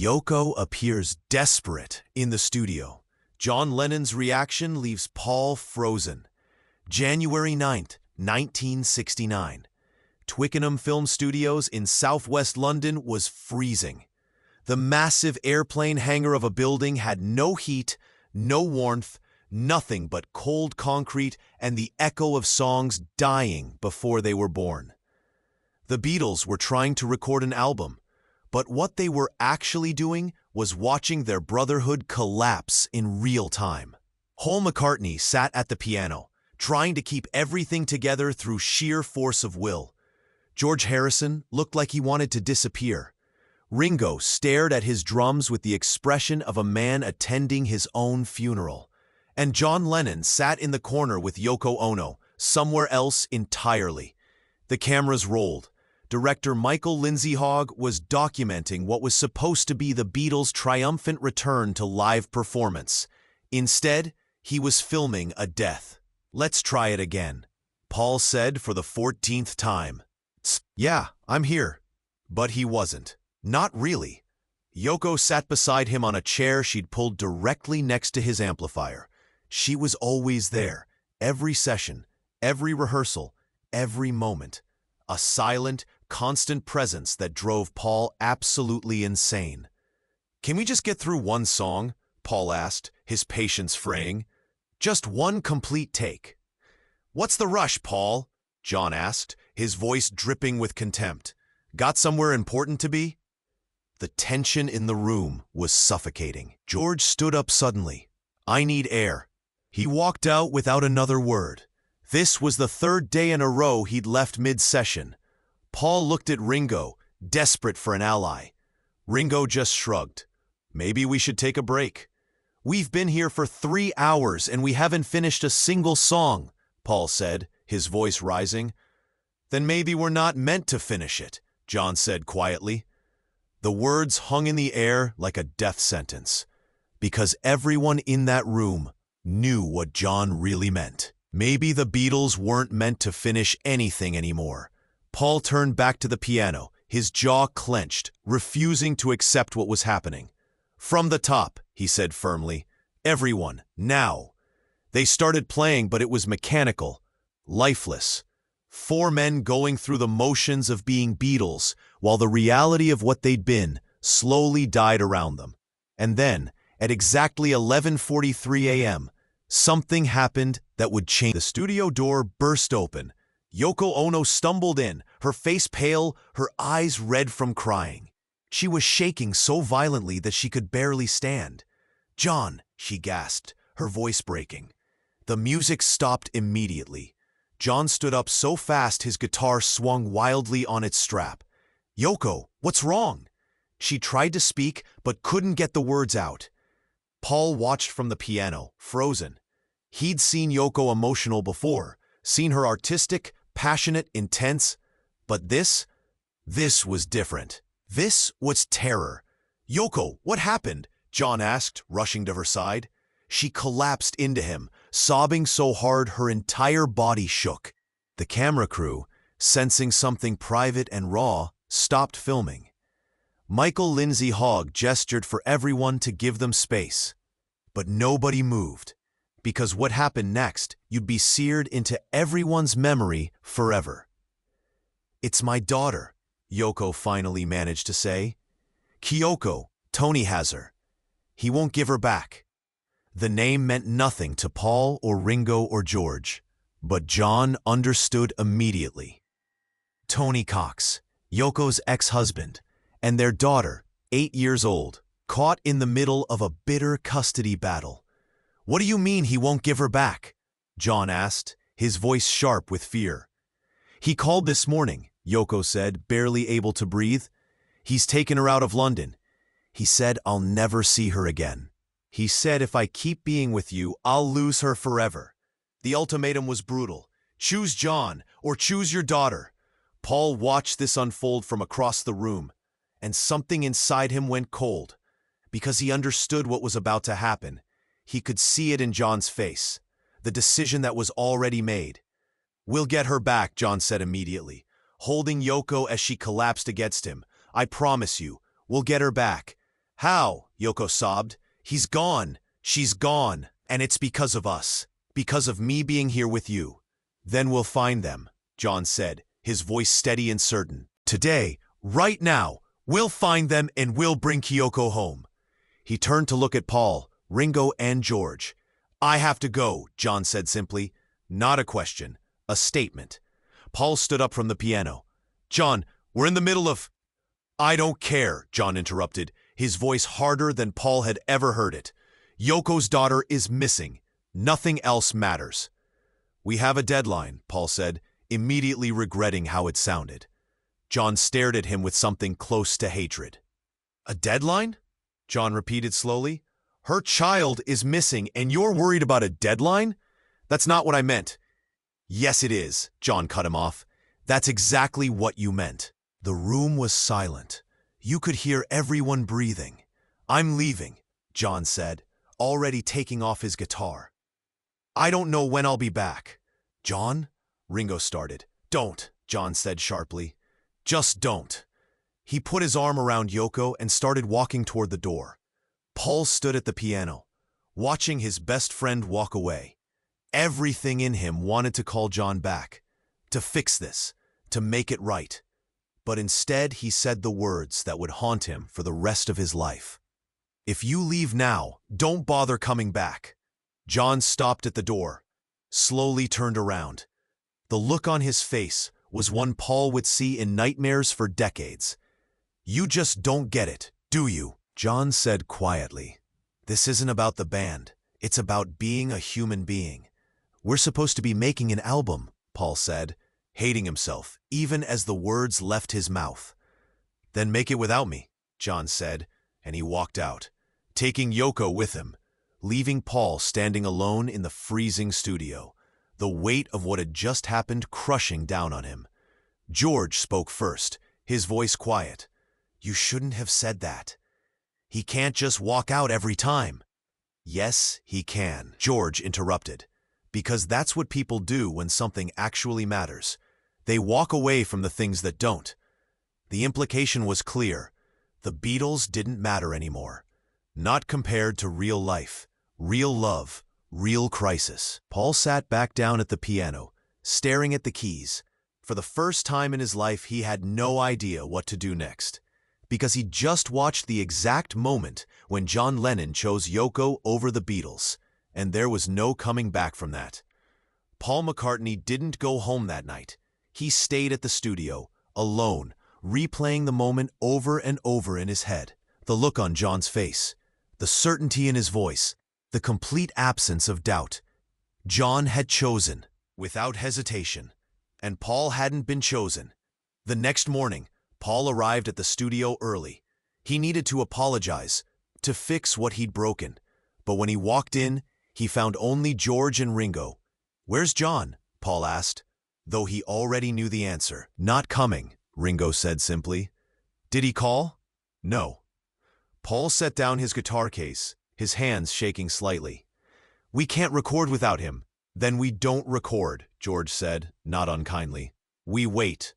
Yoko appears desperate in the studio. John Lennon's reaction leaves Paul frozen. January 9th, 1969. Twickenham Film Studios in southwest London was freezing. The massive airplane hangar of a building had no heat, no warmth, nothing but cold concrete and the echo of songs dying before they were born. The Beatles were trying to record an album, but what they were actually doing was watching their brotherhood collapse in real time. Paul McCartney sat at the piano, trying to keep everything together through sheer force of will. George Harrison looked like he wanted to disappear. Ringo stared at his drums with the expression of a man attending his own funeral. And John Lennon sat in the corner with Yoko Ono, somewhere else entirely. The cameras rolled. Director Michael Lindsay Hogg was documenting what was supposed to be the Beatles' triumphant return to live performance. Instead, he was filming a death. "Let's try it again," Paul said for the 14th time. "Yeah, I'm here." But he wasn't. Not really. Yoko sat beside him on a chair she'd pulled directly next to his amplifier. She was always there, every session, every rehearsal, every moment. A silent, constant presence that drove Paul absolutely insane. "Can we just get through one song?" Paul asked, his patience fraying. "Just one complete take." "What's the rush, Paul?" John asked, his voice dripping with contempt. "Got somewhere important to be?" The tension in the room was suffocating. George stood up suddenly. "I need air." He walked out without another word. This was the third day in a row he'd left mid-session. Paul looked at Ringo, desperate for an ally. Ringo just shrugged. "Maybe we should take a break." "We've been here for 3 hours and we haven't finished a single song," Paul said, his voice rising. "Then maybe we're not meant to finish it," John said quietly. The words hung in the air like a death sentence, because everyone in that room knew what John really meant. Maybe the Beatles weren't meant to finish anything anymore. Paul turned back to the piano, his jaw clenched, refusing to accept what was happening. "From the top," he said firmly. "Everyone, now." They started playing, but it was mechanical, lifeless. 4 men going through the motions of being Beatles, while the reality of what they'd been slowly died around them. And then, at exactly 11:43 a.m., something happened that would change. The studio door burst open. Yoko Ono stumbled in, her face pale, her eyes red from crying. She was shaking so violently that she could barely stand. "John," she gasped, her voice breaking. The music stopped immediately. John stood up so fast his guitar swung wildly on its strap. "Yoko, what's wrong?" She tried to speak, but couldn't get the words out. Paul watched from the piano, frozen. He'd seen Yoko emotional before, seen her artistic, passionate, intense. But this was different. This was terror. "Yoko, what happened?" John asked, rushing to her side. She collapsed into him, sobbing so hard her entire body shook. The camera crew, sensing something private and raw, stopped filming. Michael Lindsay Hogg gestured for everyone to give them space. But nobody moved, because what happened next, you'd be seared into everyone's memory forever. "It's my daughter," Yoko finally managed to say. "Kyoko, Tony has her. He won't give her back." The name meant nothing to Paul or Ringo or George, but John understood immediately. Tony Cox, Yoko's ex-husband, and their daughter, 8 years old, caught in the middle of a bitter custody battle. "What do you mean he won't give her back?" John asked, his voice sharp with fear. "He called this morning," Yoko said, barely able to breathe. "He's taken her out of London. He said I'll never see her again. He said if I keep being with you, I'll lose her forever." The ultimatum was brutal. Choose John or choose your daughter. Paul watched this unfold from across the room, and something inside him went cold, because he understood what was about to happen. He could see it in John's face, the decision that was already made. "We'll get her back," John said immediately, holding Yoko as she collapsed against him. "I promise you, we'll get her back. How? Yoko sobbed. He's gone. She's gone. And it's because of us. Because of me being here with you. Then we'll find them, John said, his voice steady and certain. Today, right now, we'll find them and we'll bring Kyoko home. He turned to look at Paul, Ringo, and George. I have to go, John said simply. Not a question, a statement. Paul stood up from the piano. John, we're in the middle of... I don't care, John interrupted, his voice harder than Paul had ever heard it. Yoko's daughter is missing. Nothing else matters. We have a deadline, Paul said, immediately regretting how it sounded. John stared at him with something close to hatred. A deadline? John repeated slowly. Her child is missing and you're worried about a deadline? That's not what I meant. Yes, it is, John cut him off. That's exactly what you meant. The room was silent. You could hear everyone breathing. I'm leaving, John said, already taking off his guitar. I don't know when I'll be back. John? Ringo started. Don't, John said sharply. Just don't. He put his arm around Yoko and started walking toward the door. Paul stood at the piano, watching his best friend walk away. Everything in him wanted to call John back, to fix this, to make it right. But instead he said the words that would haunt him for the rest of his life. If you leave now, don't bother coming back. John stopped at the door, slowly turned around. The look on his face was one Paul would see in nightmares for decades. You just don't get it, do you? John said quietly. This isn't about the band. It's about being a human being. We're supposed to be making an album, Paul said, hating himself, even as the words left his mouth. Then make it without me, John said, and he walked out, taking Yoko with him, leaving Paul standing alone in the freezing studio, the weight of what had just happened crushing down on him. George spoke first, his voice quiet. You shouldn't have said that. He can't just walk out every time. Yes, he can, George interrupted, because that's what people do when something actually matters. They walk away from the things that don't. The implication was clear. The Beatles didn't matter anymore. Not compared to real life, real love, real crisis. Paul sat back down at the piano, staring at the keys. For the first time in his life, he had no idea what to do next, because he just watched the exact moment when John Lennon chose Yoko over the Beatles, and there was no coming back from that. Paul McCartney didn't go home that night. He stayed at the studio, alone, replaying the moment over and over in his head. The look on John's face, the certainty in his voice, the complete absence of doubt. John had chosen, without hesitation, and Paul hadn't been chosen. The next morning, Paul arrived at the studio early. He needed to apologize, to fix what he'd broken. But when he walked in, he found only George and Ringo. Where's John? Paul asked, though he already knew the answer. Not coming, Ringo said simply. Did he call? No. Paul set down his guitar case, his hands shaking slightly. We can't record without him. Then we don't record, George said, not unkindly. We wait.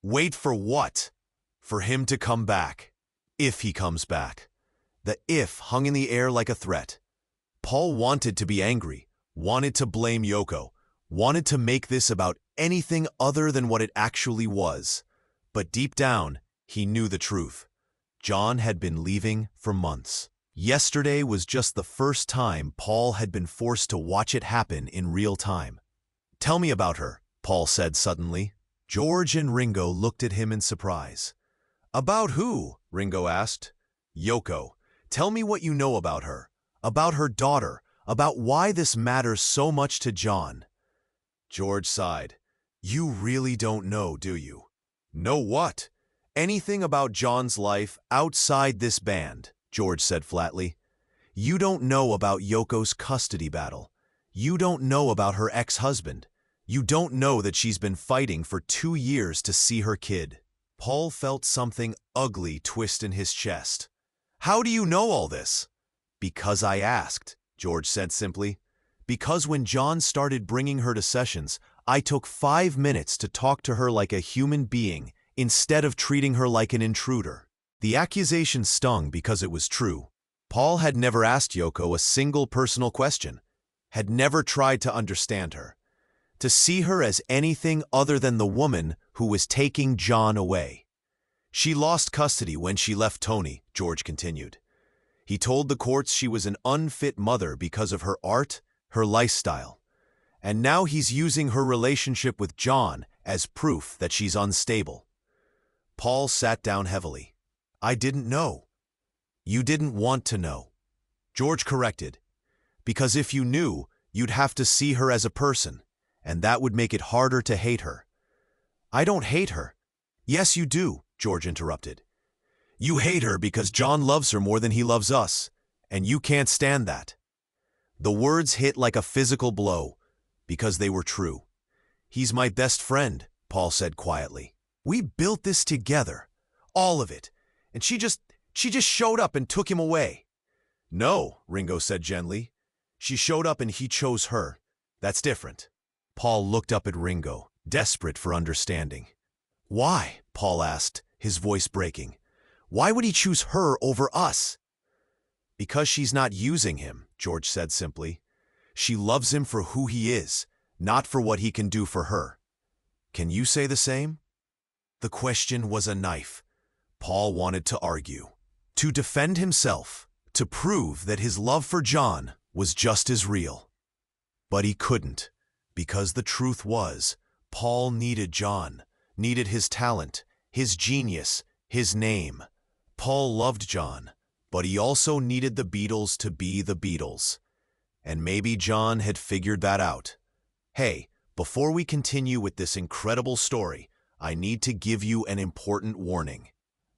Wait for what? For him to come back. If he comes back. The if hung in the air like a threat. Paul wanted to be angry, wanted to blame Yoko, wanted to make this about anything other than what it actually was. But deep down, he knew the truth. John had been leaving for months. Yesterday was just the first time Paul had been forced to watch it happen in real time. Tell me about her, Paul said suddenly. George and Ringo looked at him in surprise. About who? Ringo asked. Yoko. Tell me what you know about her daughter, about why this matters so much to John. George sighed. You really don't know, do you? Know what? Anything about John's life outside this band, George said flatly. You don't know about Yoko's custody battle. You don't know about her ex-husband. You don't know that she's been fighting for 2 years to see her kid. Paul felt something ugly twist in his chest. How do you know all this? Because I asked, George said simply. Because when John started bringing her to sessions, I took 5 minutes to talk to her like a human being instead of treating her like an intruder. The accusation stung because it was true. Paul had never asked Yoko a single personal question, had never tried to understand her, to see her as anything other than the woman who was taking John away. She lost custody when she left Tony, George continued. He told the courts she was an unfit mother because of her art, her lifestyle. And now he's using her relationship with John as proof that she's unstable. Paul sat down heavily. I didn't know. You didn't want to know. George corrected. Because if you knew, you'd have to see her as a person, and that would make it harder to hate her. I don't hate her. Yes, you do, George interrupted. You hate her because John loves her more than he loves us, and you can't stand that. The words hit like a physical blow, because they were true. He's my best friend, Paul said quietly. We built this together, all of it, and she just showed up and took him away. No, Ringo said gently. She showed up and he chose her. That's different. Paul looked up at Ringo, desperate for understanding. Why? Paul asked, his voice breaking. Why would he choose her over us? Because she's not using him, George said simply. She loves him for who he is, not for what he can do for her. Can you say the same? The question was a knife. Paul wanted to argue, to defend himself, to prove that his love for John was just as real. But he couldn't, because the truth was, Paul needed John, needed his talent, his genius, his name. Paul loved John, but he also needed the Beatles to be the Beatles. And maybe John had figured that out. Hey, before we continue with this incredible story, I need to give you an important warning.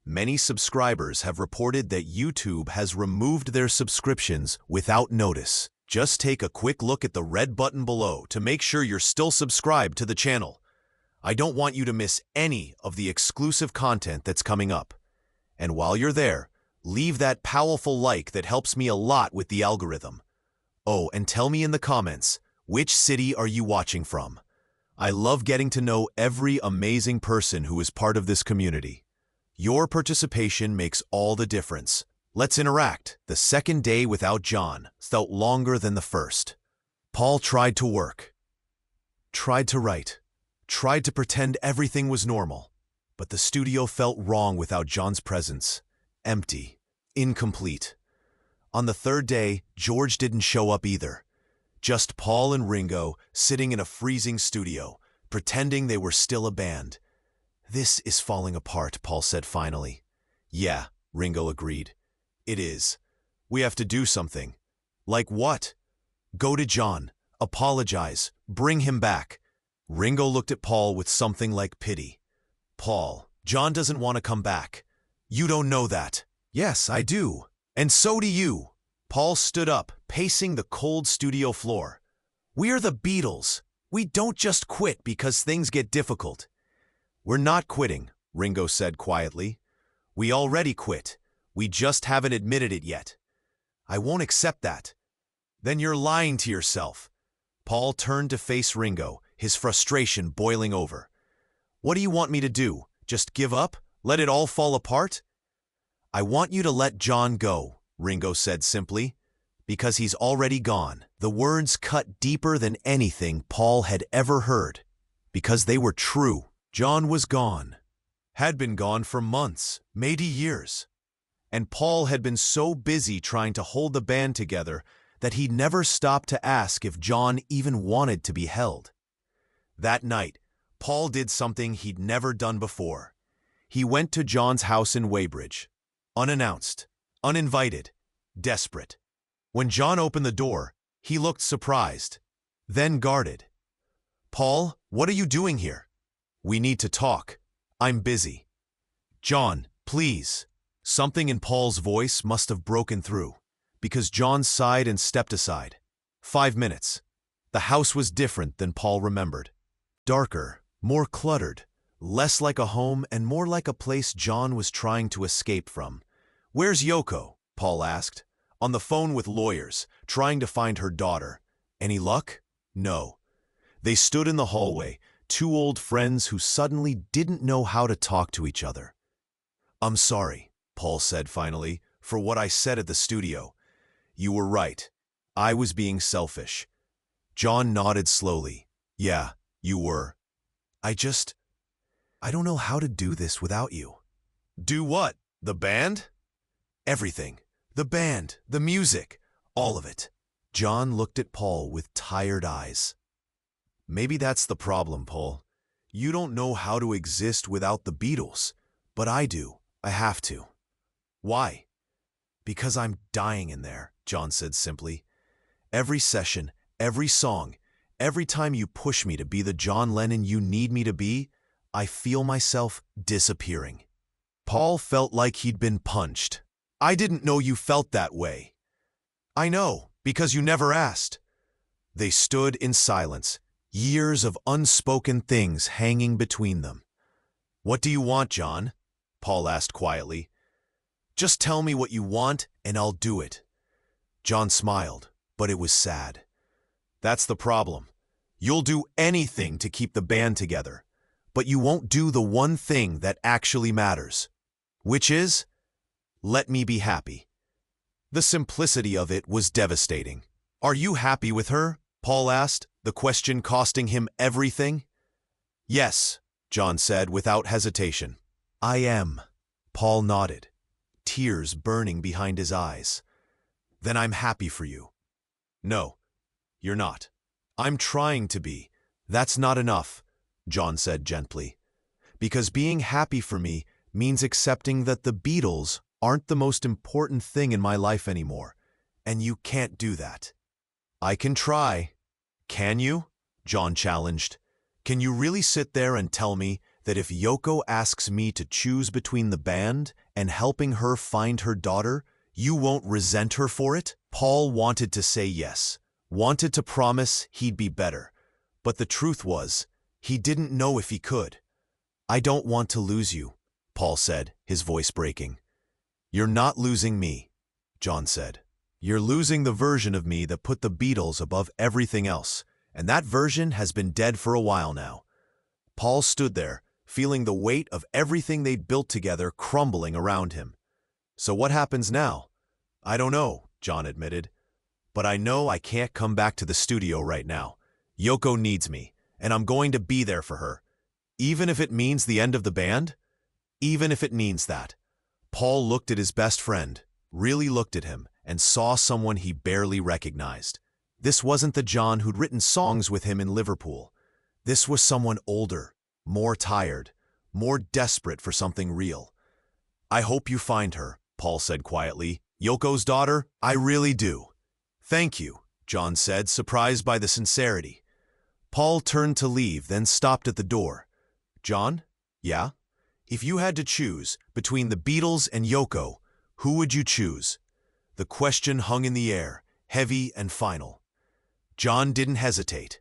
Many subscribers have reported that YouTube has removed their subscriptions without notice. Just take a quick look at the red button below to make sure you're still subscribed to the channel. I don't want you to miss any of the exclusive content that's coming up. And while you're there, leave that powerful like that helps me a lot with the algorithm. Oh, and tell me in the comments, which city are you watching from? I love getting to know every amazing person who is part of this community. Your participation makes all the difference. Let's interact. The second day without John felt longer than the first. Paul tried to work, tried to write, tried to pretend everything was normal. But the studio felt wrong without John's presence. Empty, incomplete. On the third day, George didn't show up either. Just Paul and Ringo sitting in a freezing studio, pretending they were still a band. This is falling apart, Paul said finally. Yeah, Ringo agreed. It is. We have to do something. Like what? Go to John, apologize, bring him back. Ringo looked at Paul with something like pity. Paul, John doesn't want to come back. You don't know that. Yes, I do. And so do you. Paul stood up, pacing the cold studio floor. We're the Beatles. We don't just quit because things get difficult. We're not quitting, Ringo said quietly. We already quit. We just haven't admitted it yet. I won't accept that. Then you're lying to yourself. Paul turned to face Ringo, his frustration boiling over. What do you want me to do? Just give up? Let it all fall apart? I want you to let John go, Ringo said simply, because he's already gone. The words cut deeper than anything Paul had ever heard, because they were true. John was gone, had been gone for months, maybe years. And Paul had been so busy trying to hold the band together that he never stopped to ask if John even wanted to be held. That night, Paul did something he'd never done before. He went to John's house in Weybridge, unannounced, uninvited, desperate. When John opened the door, he looked surprised, then guarded. Paul, what are you doing here? We need to talk. I'm busy. John, please. Something in Paul's voice must have broken through, because John sighed and stepped aside. 5 minutes. The house was different than Paul remembered. Darker, more cluttered, less like a home and more like a place John was trying to escape from. Where's Yoko? Paul asked. On the phone with lawyers, trying to find her daughter. Any luck? No. They stood in the hallway, two old friends who suddenly didn't know how to talk to each other. I'm sorry, Paul said finally, for what I said at the studio. You were right. I was being selfish. John nodded slowly. Yeah, you were. I don't know how to do this without you. Do what? The band? Everything. The band, the music, all of it. John looked at Paul with tired eyes. Maybe that's the problem, Paul. You don't know how to exist without the Beatles, but I do. I have to. Why? Because I'm dying in there, John said simply. Every session, every song, every time you push me to be the John Lennon you need me to be, I feel myself disappearing. Paul felt like he'd been punched. I didn't know you felt that way. I know, because you never asked. They stood in silence, years of unspoken things hanging between them. What do you want, John? Paul asked quietly. Just tell me what you want and I'll do it. John smiled, but it was sad. That's the problem. You'll do anything to keep the band together, but you won't do the one thing that actually matters. Which is, let me be happy. The simplicity of it was devastating. Are you happy with her? Paul asked, the question costing him everything. Yes, John said without hesitation. I am. Paul nodded, tears burning behind his eyes. Then I'm happy for you. No, you're not. I'm trying to be. That's not enough, John said gently. Because being happy for me means accepting that the Beatles aren't the most important thing in my life anymore, and you can't do that. I can try. Can you? John challenged. Can you really sit there and tell me that if Yoko asks me to choose between the band and helping her find her daughter, you won't resent her for it? Paul wanted to say yes, wanted to promise he'd be better, but the truth was, he didn't know if he could. I don't want to lose you, Paul said, his voice breaking. You're not losing me, John said. You're losing the version of me that put the Beatles above everything else, and that version has been dead for a while now. Paul stood there, feeling the weight of everything they'd built together crumbling around him. So what happens now? I don't know, John admitted. But I know I can't come back to the studio right now. Yoko needs me, and I'm going to be there for her. Even if it means the end of the band? Even if it means that. Paul looked at his best friend, really looked at him, and saw someone he barely recognized. This wasn't the John who'd written songs with him in Liverpool. This was someone older, more tired, more desperate for something real. I hope you find her, Paul said quietly. Yoko's daughter? I really do. Thank you, John said, surprised by the sincerity. Paul turned to leave, then stopped at the door. John? Yeah? If you had to choose between the Beatles and Yoko, who would you choose? The question hung in the air, heavy and final. John didn't hesitate.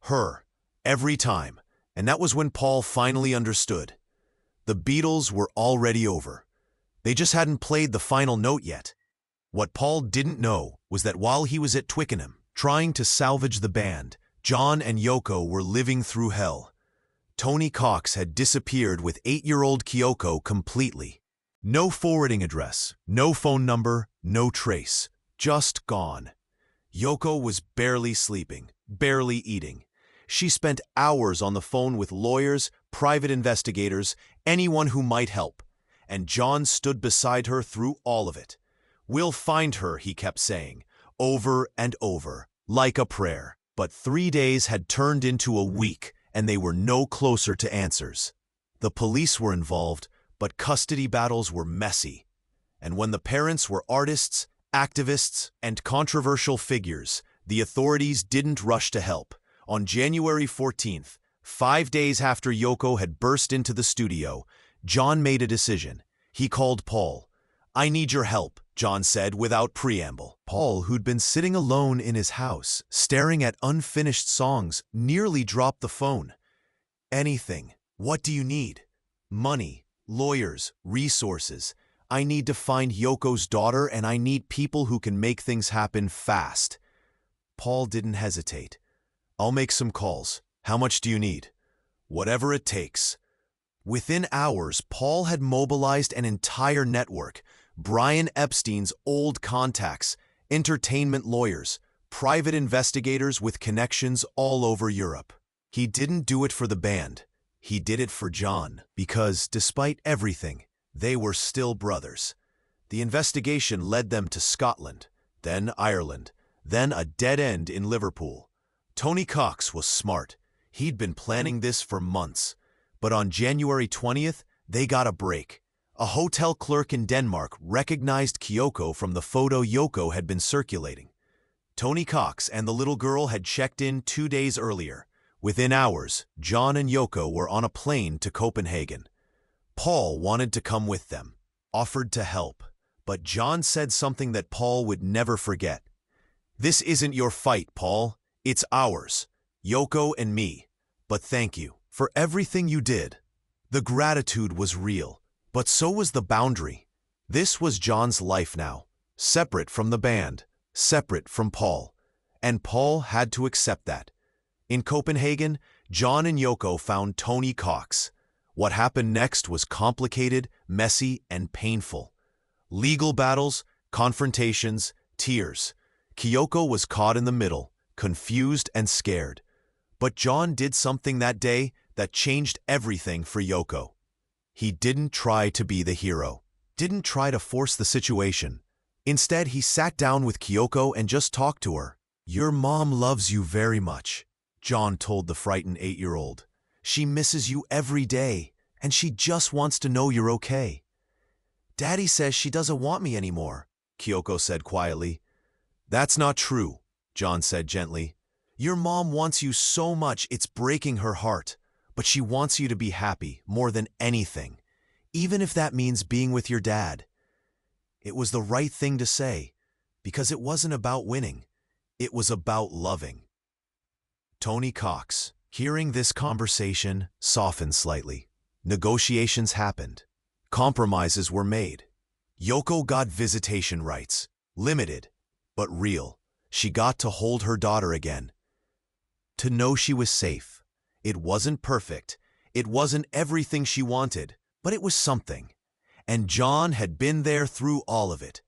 Her, every time, and that was when Paul finally understood. The Beatles were already over. They just hadn't played the final note yet. What Paul didn't know was that while he was at Twickenham, trying to salvage the band, John and Yoko were living through hell. Tony Cox had disappeared with 8-year-old Kyoko completely. No forwarding address, no phone number, no trace. Just gone. Yoko was barely sleeping, barely eating. She spent hours on the phone with lawyers, private investigators, anyone who might help. And John stood beside her through all of it. We'll find her, he kept saying, over and over, like a prayer. But 3 days had turned into a week, and they were no closer to answers. The police were involved, but custody battles were messy. And when the parents were artists, activists, and controversial figures, the authorities didn't rush to help. On January 14th, 5 days after Yoko had burst into the studio, John made a decision. He called Paul. I need your help, John said without preamble. Paul, who'd been sitting alone in his house, staring at unfinished songs, nearly dropped the phone. Anything. What do you need? Money, lawyers, resources. I need to find Yoko's daughter, and I need people who can make things happen fast. Paul didn't hesitate. I'll make some calls. How much do you need? Whatever it takes. Within hours, Paul had mobilized an entire network: Brian Epstein's old contacts, entertainment lawyers, private investigators with connections all over Europe. He didn't do it for the band. He did it for John, because, despite everything, they were still brothers. The investigation led them to Scotland, then Ireland, then a dead end in Liverpool. Tony Cox was smart. He'd been planning this for months. But on January 20th, they got a break. A hotel clerk in Denmark recognized Yoko from the photo Yoko had been circulating. Tony Cox and the little girl had checked in 2 days earlier. Within hours, John and Yoko were on a plane to Copenhagen. Paul wanted to come with them, offered to help, but John said something that Paul would never forget. "This isn't your fight, Paul. It's ours, Yoko and me. But thank you for everything you did." The gratitude was real, but so was the boundary. This was John's life now, separate from the band, separate from Paul. And Paul had to accept that. In Copenhagen, John and Yoko found Tony Cox. What happened next was complicated, messy, and painful. Legal battles, confrontations, tears. Yoko was caught in the middle, confused and scared. But John did something that day that changed everything for Yoko. He didn't try to be the hero, didn't try to force the situation. Instead, he sat down with Yoko and just talked to her. "Your mom loves you very much," John told the frightened 8-year-old. "She misses you every day, and she just wants to know you're okay." "Daddy says she doesn't want me anymore," Yoko said quietly. "That's not true," John said gently. "Your mom wants you so much it's breaking her heart, but she wants you to be happy more than anything, even if that means being with your dad." It was the right thing to say, because it wasn't about winning. It was about loving. Tony Cox, hearing this conversation, softened slightly. Negotiations happened. Compromises were made. Yoko got visitation rights, limited, but real. She got to hold her daughter again. To know she was safe. It wasn't perfect. It wasn't everything she wanted, but it was something. And John had been there through all of it.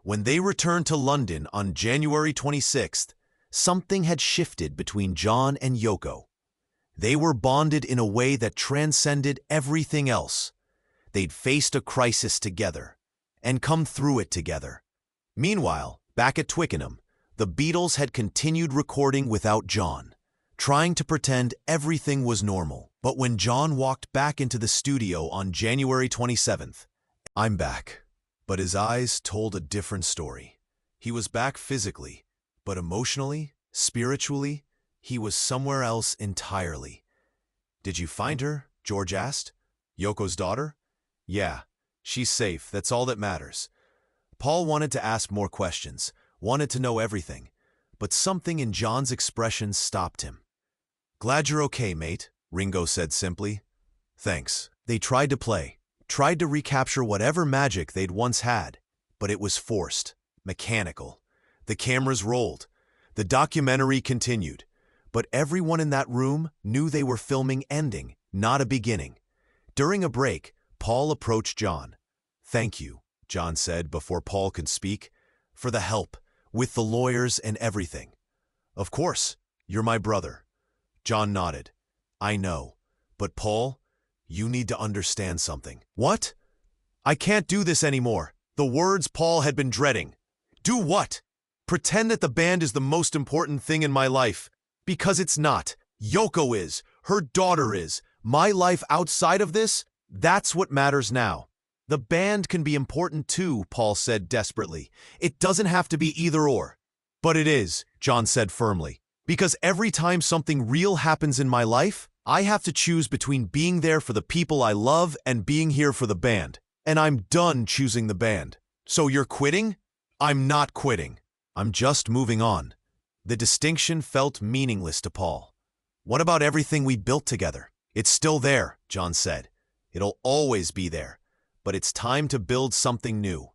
When they returned to London on January 26th, something had shifted between John and Yoko. They were bonded in a way that transcended everything else. They'd faced a crisis together and come through it together. Meanwhile, back at Twickenham, the Beatles had continued recording without John, trying to pretend everything was normal. But when John walked back into the studio on January 27th, "I'm back." But his eyes told a different story. He was back physically, but emotionally, spiritually, he was somewhere else entirely. "Did you find her?" George asked. "Yoko's daughter?" "Yeah, she's safe. That's all that matters." Paul wanted to ask more questions, wanted to know everything, but something in John's expression stopped him. "Glad you're okay, mate," Ringo said simply. "Thanks." They tried to play, tried to recapture whatever magic they'd once had, but it was forced, mechanical. The cameras rolled. The documentary continued. But everyone in that room knew they were filming ending, not a beginning. During a break, Paul approached John. "Thank you," John said before Paul could speak, "for the help, with the lawyers and everything." "Of course, you're my brother." John nodded. "I know, but Paul, you need to understand something." "What?" "I can't do this anymore." The words Paul had been dreading. "Do what?" "Pretend that the band is the most important thing in my life. Because it's not. Yoko is. Her daughter is. My life outside of this, that's what matters now." "The band can be important too," Paul said desperately. "It doesn't have to be either or." "But it is," John said firmly. "Because every time something real happens in my life, I have to choose between being there for the people I love and being here for the band. And I'm done choosing the band." "So you're quitting?" "I'm not quitting. I'm just moving on." The distinction felt meaningless to Paul. "What about everything we built together?" "It's still there," John said. "It'll always be there. But it's time to build something new."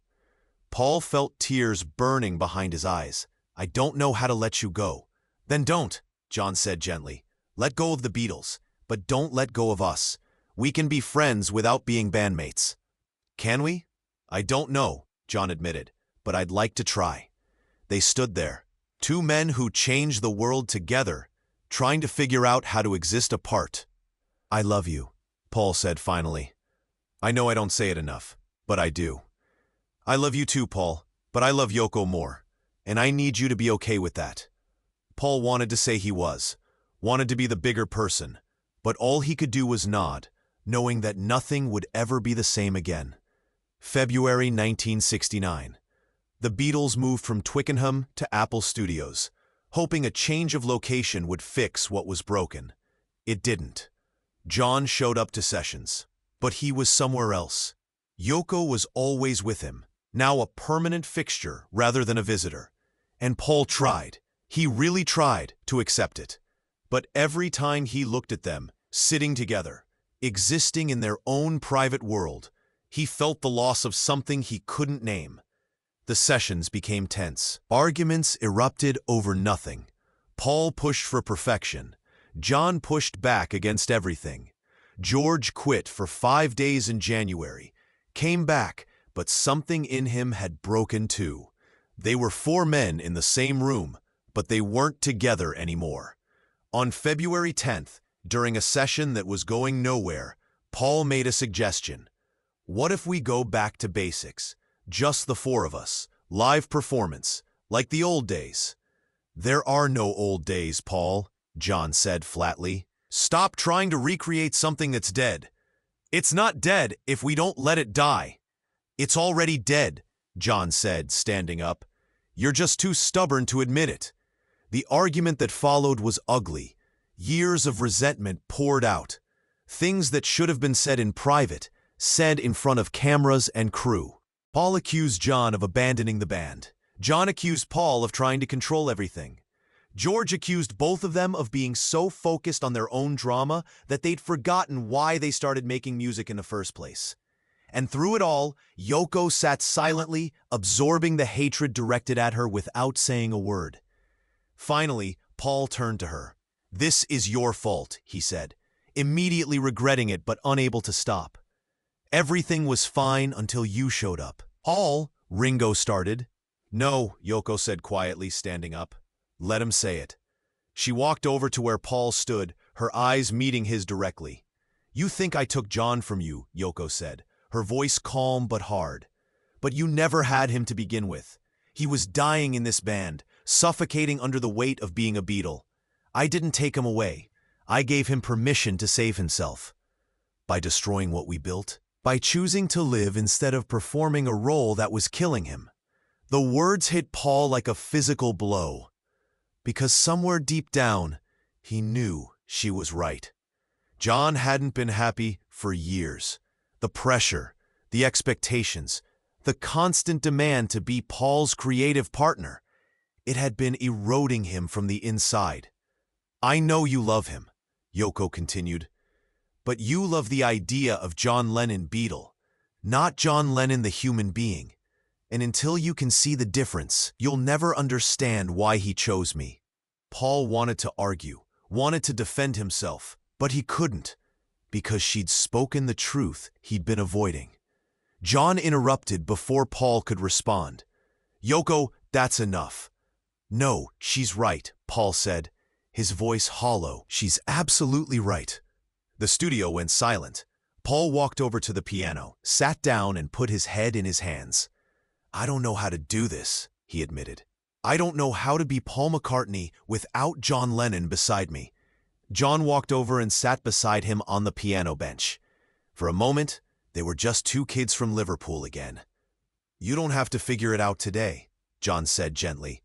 Paul felt tears burning behind his eyes. "I don't know how to let you go." "Then don't," John said gently. "Let go of the Beatles, but don't let go of us. We can be friends without being bandmates. Can we? I don't know, John admitted, but I'd like to try. They stood there, two men who changed the world together, trying to figure out how to exist apart. I love you, Paul said finally. I know I don't say it enough, but I do. I love you too, Paul, but I love Yoko more, and I need you to be okay with that. Paul wanted to say he was, wanted to be the bigger person, but all he could do was nod, knowing that nothing would ever be the same again. February 1969. The Beatles moved from Twickenham to Apple Studios, hoping a change of location would fix what was broken. It didn't. John showed up to sessions, but he was somewhere else. Yoko was always with him, now a permanent fixture rather than a visitor. And Paul tried, he really tried to accept it. But every time he looked at them, sitting together, existing in their own private world, he felt the loss of something he couldn't name. The sessions became tense. Arguments erupted over nothing. Paul pushed for perfection. John pushed back against everything. George quit for 5 days in January, came back, but something in him had broken too. They were 4 men in the same room, but they weren't together anymore. On February 10th, during a session that was going nowhere, Paul made a suggestion. What if we go back to basics? Just the 4 of us, live performance, like the old days. There are no old days, Paul, John said flatly. Stop trying to recreate something that's dead. It's not dead if we don't let it die. It's already dead, John said, standing up. You're just too stubborn to admit it. The argument that followed was ugly. Years of resentment poured out. Things that should have been said in private, said in front of cameras and crew. Paul accused John of abandoning the band. John accused Paul of trying to control everything. George accused both of them of being so focused on their own drama that they'd forgotten why they started making music in the first place. And through it all, Yoko sat silently, absorbing the hatred directed at her without saying a word. Finally, Paul turned to her. "This is your fault," he said, immediately regretting it but unable to stop. "Everything was fine until you showed up." "Paul," Ringo started. "No," Yoko said quietly, standing up. "Let him say it." She walked over to where Paul stood, her eyes meeting his directly. "You think I took John from you," Yoko said, her voice calm but hard. "But you never had him to begin with. He was dying in this band, suffocating under the weight of being a Beatle. I didn't take him away. I gave him permission to save himself. By destroying what we built, by choosing to live instead of performing a role that was killing him." The words hit Paul like a physical blow. Because somewhere deep down, he knew she was right. John hadn't been happy for years. The pressure, the expectations, the constant demand to be Paul's creative partner, it had been eroding him from the inside. "I know you love him," Yoko continued, "but you love the idea of John Lennon Beatle, not John Lennon the human being. And until you can see the difference, you'll never understand why he chose me." Paul wanted to argue, wanted to defend himself, but he couldn't, because she'd spoken the truth he'd been avoiding. John interrupted before Paul could respond. "Yoko, that's enough." "No, she's right," Paul said, his voice hollow. "She's absolutely right." The studio went silent. Paul walked over to the piano, sat down and put his head in his hands. "I don't know how to do this," he admitted. "I don't know how to be Paul McCartney without John Lennon beside me." John walked over and sat beside him on the piano bench. For a moment, they were just 2 kids from Liverpool again. "You don't have to figure it out today," John said gently.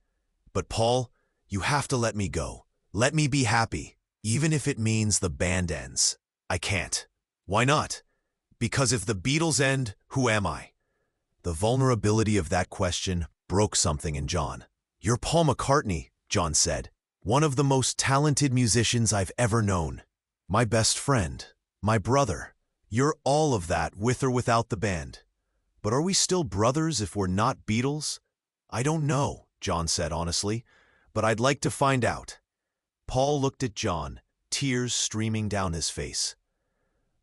"But Paul, you have to let me go. Let me be happy, even if it means the band ends." "I can't." "Why not?" "Because if the Beatles end, who am I?" The vulnerability of that question broke something in John. "You're Paul McCartney," John said, "one of the most talented musicians I've ever known. My best friend, my brother. You're all of that with or without the band. But are we still brothers if we're not Beatles?" "I don't know," John said honestly, "but I'd like to find out." Paul looked at John, tears streaming down his face.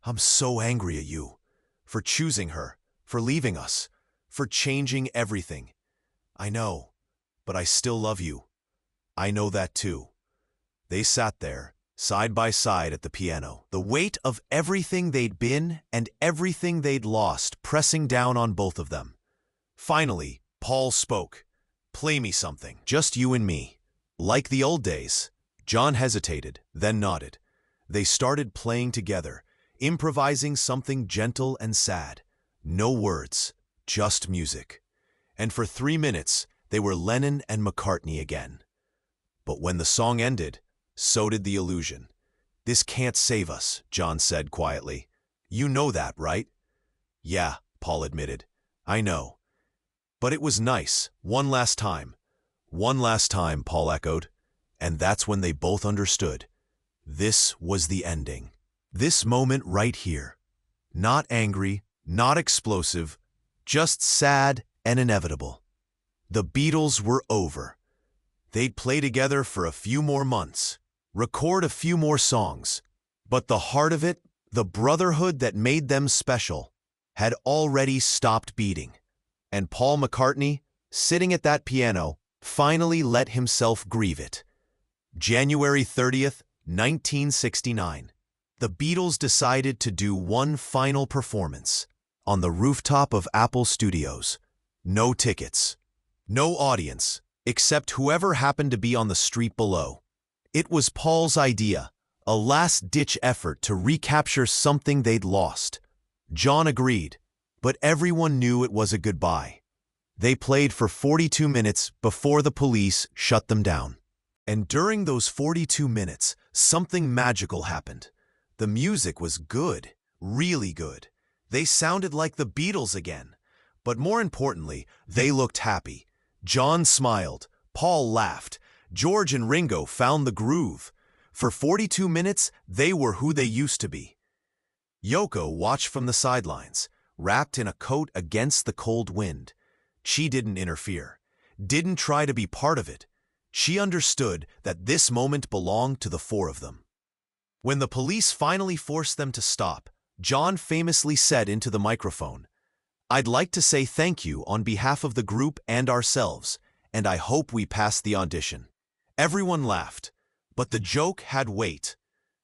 I'm so angry at you. For choosing her, for leaving us, for changing everything. I know, but I still love you. I know that too. They sat there, side by side at the piano, the weight of everything they'd been and everything they'd lost pressing down on both of them. Finally, Paul spoke. Play me something, just you and me. Like the old days. John hesitated, then nodded. They started playing together, improvising something gentle and sad. No words, just music. And for 3 minutes, they were Lennon and McCartney again. But when the song ended, so did the illusion. This can't save us, John said quietly. You know that, right? Yeah, Paul admitted. I know. But it was nice, one last time. One last time, Paul echoed. And that's when they both understood. This was the ending. This moment right here. Not angry, not explosive, just sad and inevitable. The Beatles were over. They'd play together for a few more months, record a few more songs, but the heart of it, the brotherhood that made them special, had already stopped beating. And Paul McCartney, sitting at that piano, finally let himself grieve it. January 30th, 1969. The Beatles decided to do one final performance on the rooftop of Apple Studios. No tickets, no audience, except whoever happened to be on the street below. It was Paul's idea, a last-ditch effort to recapture something they'd lost. John agreed, but everyone knew it was a goodbye. They played for 42 minutes before the police shut them down. And during those 42 minutes, something magical happened. The music was good, really good. They sounded like the Beatles again. But more importantly, they looked happy. John smiled, Paul laughed, George and Ringo found the groove. For 42 minutes, they were who they used to be. Yoko watched from the sidelines, wrapped in a coat against the cold wind. She didn't interfere, didn't try to be part of it. She understood that this moment belonged to the four of them. When the police finally forced them to stop, John famously said into the microphone, "I'd like to say thank you on behalf of the group and ourselves, and I hope we pass the audition." Everyone laughed, but the joke had weight,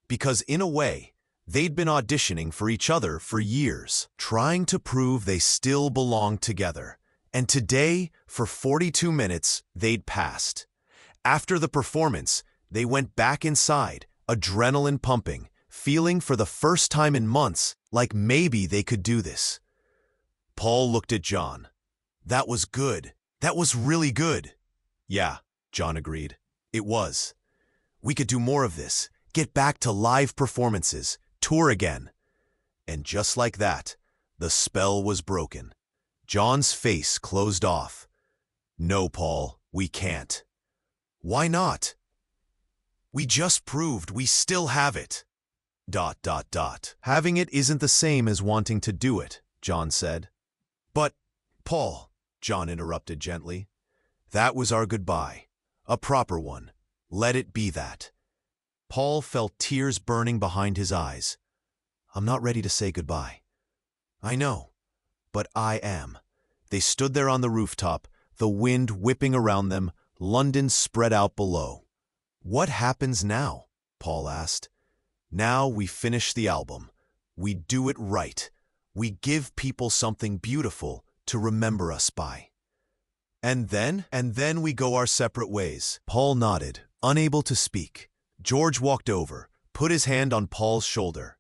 because in a way, they'd been auditioning for each other for years, trying to prove they still belonged together. And today, for 42 minutes, they'd passed. After the performance, they went back inside, adrenaline pumping, feeling for the first time in months like maybe they could do this. Paul looked at John. "That was good. That was really good." "Yeah," John agreed. "It was. We could do more of this, get back to live performances, tour again." And just like that, the spell was broken. John's face closed off. "No, Paul, we can't." "Why not?" "We just proved we still have it." ... Having it isn't the same as wanting to do it, John said. "But, Paul," John interrupted gently, "that was our goodbye. A proper one. Let it be that." Paul felt tears burning behind his eyes. "I'm not ready to say goodbye." "I know, but I am." They stood there on the rooftop, the wind whipping around them, London spread out below. "What happens now?" Paul asked. "Now we finish the album. We do it right. We give people something beautiful to remember us by. And then we go our separate ways." Paul nodded, unable to speak. George walked over, put his hand on Paul's shoulder.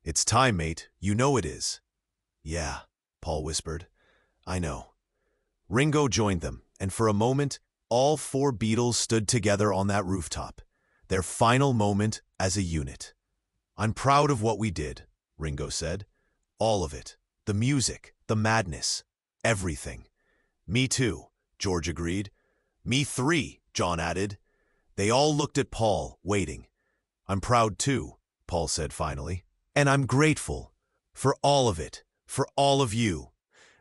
"It's time, mate. You know it is." "Yeah," Paul whispered. "I know." Ringo joined them, and for a moment, all four Beatles stood together on that rooftop, their final moment as a unit. "I'm proud of what we did," Ringo said. "All of it. The music, the madness, everything." "Me too," George agreed. "Me three," John added. They all looked at Paul, waiting. "I'm proud too," Paul said finally. "And I'm grateful. For all of it. For all of you."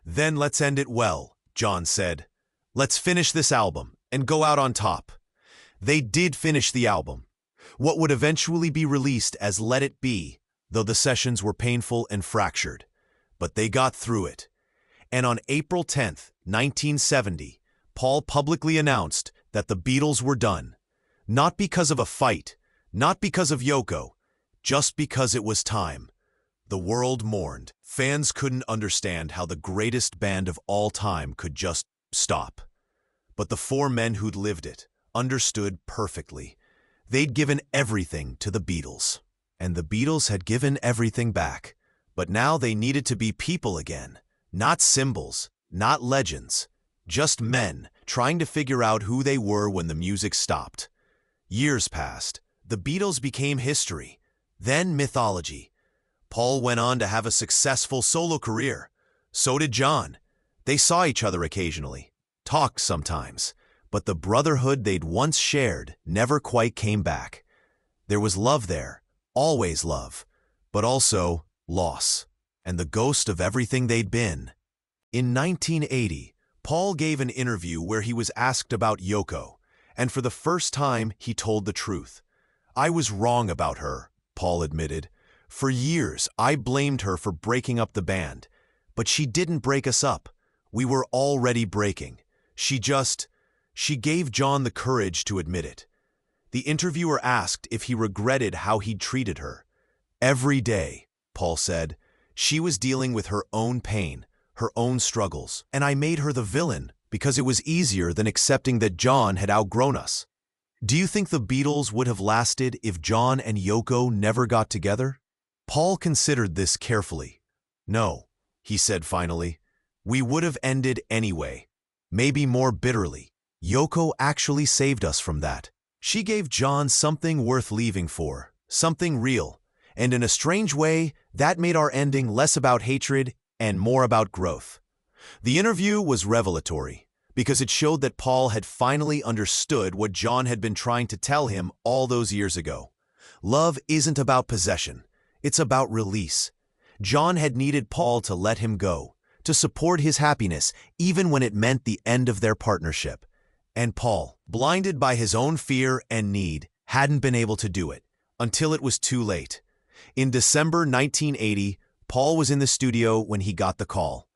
"Then let's end it well," John said. "Let's finish this album and go out on top." They did finish the album. What would eventually be released as Let It Be, though the sessions were painful and fractured. But they got through it. And on April 10, 1970, Paul publicly announced that the Beatles were done. Not because of a fight, not because of Yoko, just because it was time. The world mourned. Fans couldn't understand how the greatest band of all time could just stop. But the four men who'd lived it understood perfectly. They'd given everything to the Beatles, and the Beatles had given everything back. But now they needed to be people again, not symbols, not legends, just men trying to figure out who they were when the music stopped. Years passed. The Beatles became history, then mythology. Paul went on to have a successful solo career. So did John. They saw each other occasionally, talked sometimes, but the brotherhood they'd once shared never quite came back. There was love there, always love, but also loss, and the ghost of everything they'd been. In 1980, Paul gave an interview where he was asked about Yoko, and for the first time he told the truth. "I was wrong about her," Paul admitted. "For years I blamed her for breaking up the band, but she didn't break us up. We were already breaking. She gave John the courage to admit it." The interviewer asked if he regretted how he'd treated her. "Every day," Paul said. "She was dealing with her own pain, her own struggles, and I made her the villain because it was easier than accepting that John had outgrown us." Do you think the Beatles would have lasted if John and Yoko never got together? Paul considered this carefully. "No," he said finally. "We would have ended anyway, maybe more bitterly. Yoko actually saved us from that. She gave John something worth leaving for, something real, and in a strange way, that made our ending less about hatred and more about growth." The interview was revelatory because it showed that Paul had finally understood what John had been trying to tell him all those years ago. Love isn't about possession, it's about release. John had needed Paul to let him go, to support his happiness even when it meant the end of their partnership. And Paul, blinded by his own fear and need, hadn't been able to do it until it was too late. In December 1980, Paul was in the studio when he got the call.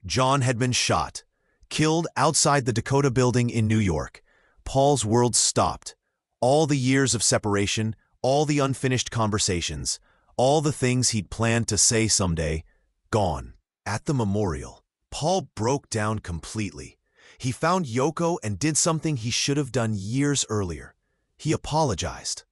John had been shot, killed outside the Dakota Building in New York. Paul's world stopped. All the years of separation, all the unfinished conversations, all the things he'd planned to say someday, gone. At the memorial, Paul broke down completely. He found Yoko and did something he should have done years earlier. He apologized.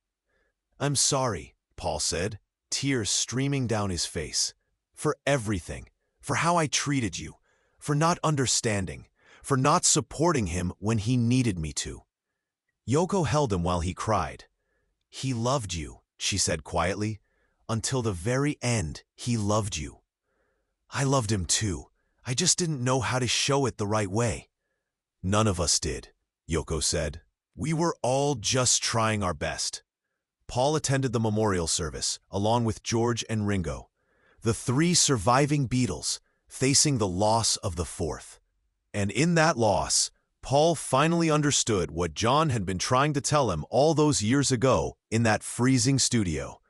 "I'm sorry," Paul said, tears streaming down his face. "For everything, for how I treated you, for not understanding, for not supporting him when he needed me to." Yoko held him while he cried. "He loved you," she said quietly. "Until the very end, he loved you. I loved him too. I just didn't know how to show it the right way." "None of us did," Yoko said. "We were all just trying our best." Paul attended the memorial service, along with George and Ringo, the three surviving Beatles, facing the loss of the fourth. And in that loss, Paul finally understood what John had been trying to tell him all those years ago in that freezing studio.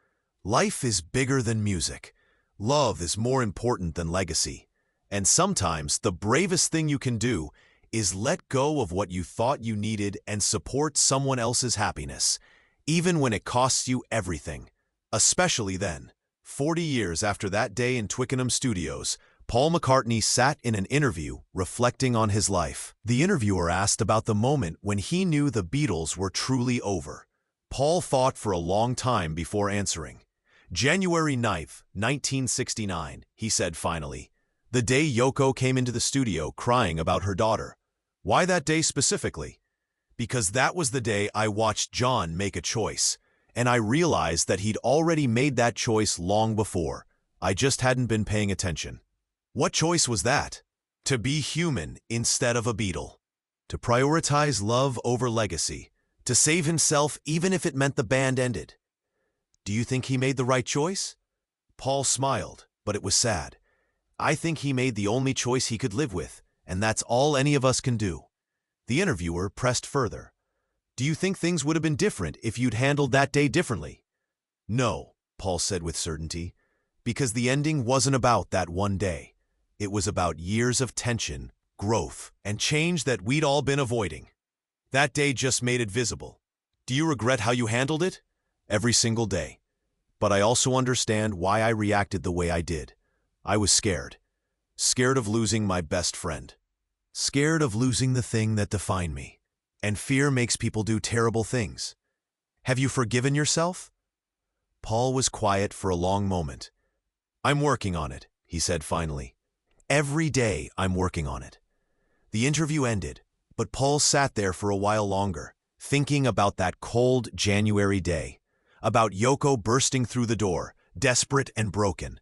Life is bigger than music. Love is more important than legacy. And sometimes the bravest thing you can do is let go of what you thought you needed and support someone else's happiness, even when it costs you everything. Especially then. 40 years after that day in Twickenham Studios, Paul McCartney sat in an interview reflecting on his life. The interviewer asked about the moment when he knew the Beatles were truly over. Paul thought for a long time before answering. "January 9th, 1969, he said finally. "The day Yoko came into the studio crying about her daughter." "Why that day specifically?" "Because that was the day I watched John make a choice, and I realized that he'd already made that choice long before. I just hadn't been paying attention." "What choice was that?" "To be human instead of a Beatle. To prioritize love over legacy. To save himself even if it meant the band ended." "Do you think he made the right choice?" Paul smiled, but it was sad. "I think he made the only choice he could live with, and that's all any of us can do." The interviewer pressed further. "Do you think things would have been different if you'd handled that day differently?" "No," Paul said with certainty. because the ending wasn't about that one day. It was about years of tension, growth, and change that we'd all been avoiding. That day just made it visible. Do you regret how you handled it? Every single day. But I also understand why I reacted the way I did. I was scared. Scared of losing my best friend. Scared of losing the thing that defined me. And fear makes people do terrible things. Have you forgiven yourself? Paul was quiet for a long moment. I'm working on it, he said finally. Every day I'm working on it. The interview ended, but Paul sat there for a while longer, thinking about that cold January day, about Yoko bursting through the door, desperate and broken,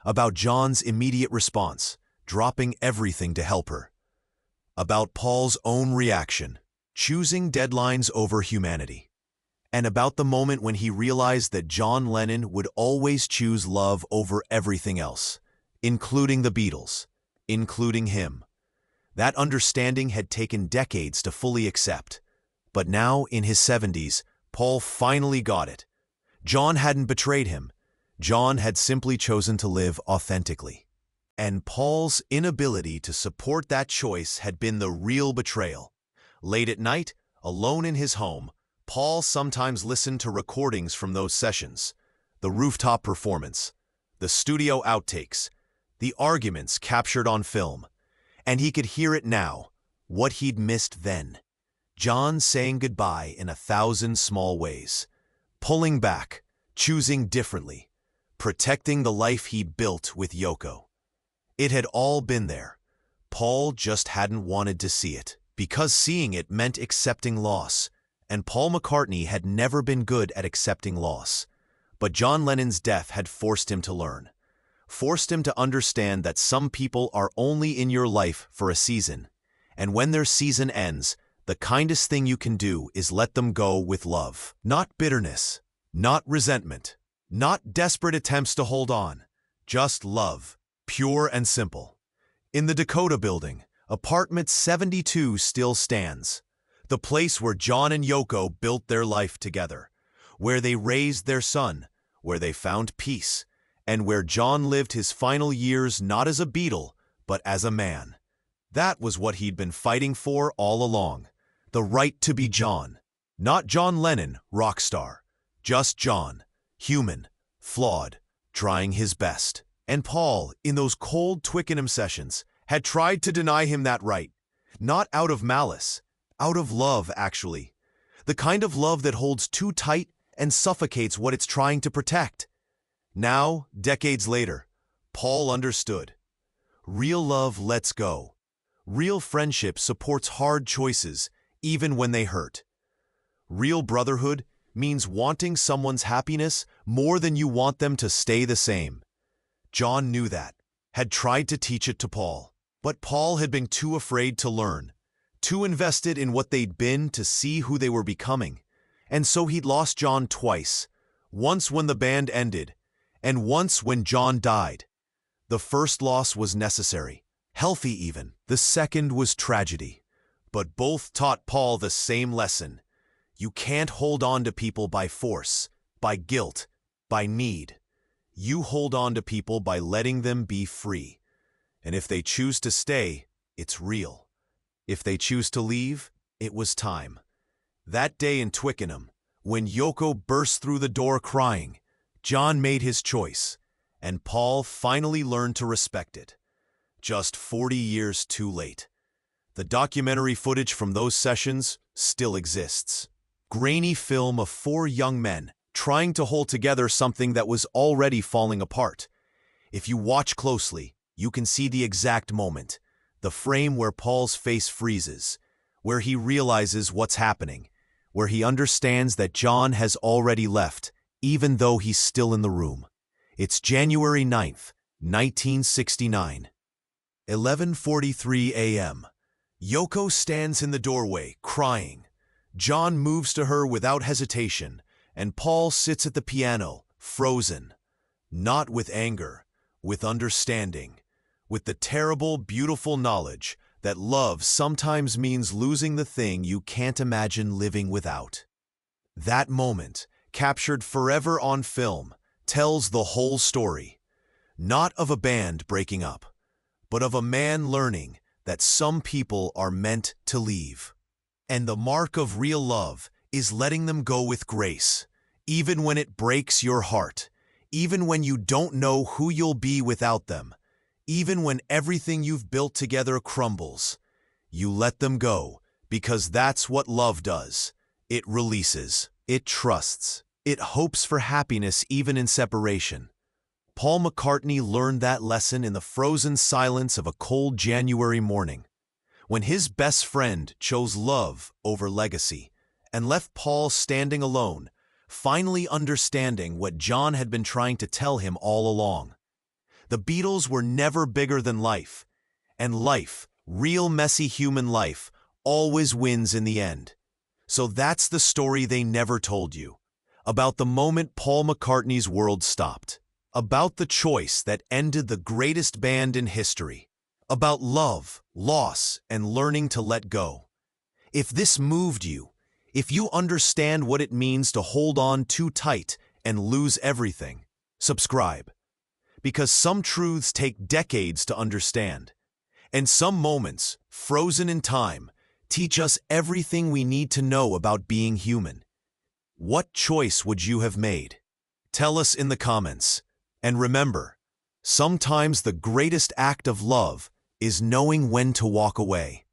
about John's immediate response, dropping everything to help her, about Paul's own reaction, choosing deadlines over humanity, and about the moment when he realized that John Lennon would always choose love over everything else, including the Beatles, including him. That understanding had taken decades to fully accept. But now, in his 70s, Paul finally got it. John hadn't betrayed him. John had simply chosen to live authentically. And Paul's inability to support that choice had been the real betrayal. Late at night, alone in his home, Paul sometimes listened to recordings from those sessions, the rooftop performance, the studio outtakes, the arguments captured on film. And he could hear it now, what he'd missed then. John saying goodbye in 1,000 small ways, pulling back, choosing differently, protecting the life he built with Yoko. It had all been there. Paul just hadn't wanted to see it, because seeing it meant accepting loss, and Paul McCartney had never been good at accepting loss. But John Lennon's death had forced him to learn. Forced him to understand that some people are only in your life for a season, and when their season ends, the kindest thing you can do is let them go with love. Not bitterness, not resentment, not desperate attempts to hold on, just love, pure and simple. In the Dakota Building, apartment 72 still stands, the place where John and Yoko built their life together, where they raised their son, where they found peace, and where John lived his final years not as a Beatle, but as a man. That was what he'd been fighting for all along, the right to be John. Not John Lennon, rock star, just John, human, flawed, trying his best. And Paul, in those cold Twickenham sessions, had tried to deny him that right. Not out of malice, out of love, actually. The kind of love that holds too tight and suffocates what it's trying to protect. Now, decades later, Paul understood. Real love lets go. Real friendship supports hard choices, even when they hurt. Real brotherhood means wanting someone's happiness more than you want them to stay the same. John knew that, had tried to teach it to Paul. But Paul had been too afraid to learn, too invested in what they'd been to see who they were becoming. And so he'd lost John twice, once when the band ended, and once when John died. The first loss was necessary, healthy even. The second was tragedy. But both taught Paul the same lesson. You can't hold on to people by force, by guilt, by need. You hold on to people by letting them be free. And if they choose to stay, it's real. If they choose to leave, it was time. That day in Twickenham, when Yoko burst through the door crying, John made his choice, and Paul finally learned to respect it. Just 40 years too late. The documentary footage from those sessions still exists. Grainy film of 4 young men trying to hold together something that was already falling apart. If you watch closely, you can see the exact moment, the frame where Paul's face freezes, where he realizes what's happening, where he understands that John has already left, even though he's still in the room. It's January 9th, 1969. 11:43 a.m. Yoko stands in the doorway, crying. John moves to her without hesitation, and Paul sits at the piano, frozen. Not with anger, with understanding, with the terrible, beautiful knowledge that love sometimes means losing the thing you can't imagine living without. That moment, captured forever on film, tells the whole story. Not of a band breaking up, but of a man learning that some people are meant to leave. And the mark of real love is letting them go with grace, even when it breaks your heart, even when you don't know who you'll be without them, even when everything you've built together crumbles. You let them go, because that's what love does. It releases, it trusts, it hopes for happiness even in separation. Paul McCartney learned that lesson in the frozen silence of a cold January morning, when his best friend chose love over legacy and left Paul standing alone, finally understanding what John had been trying to tell him all along. The Beatles were never bigger than life, and life, real messy human life, always wins in the end. So that's the story they never told you, about the moment Paul McCartney's world stopped, about the choice that ended the greatest band in history, about love, loss, and learning to let go. If this moved you, if you understand what it means to hold on too tight and lose everything, subscribe. Because some truths take decades to understand, and some moments, frozen in time, teach us everything we need to know about being human. What choice would you have made? Tell us in the comments. And remember, sometimes the greatest act of love is knowing when to walk away.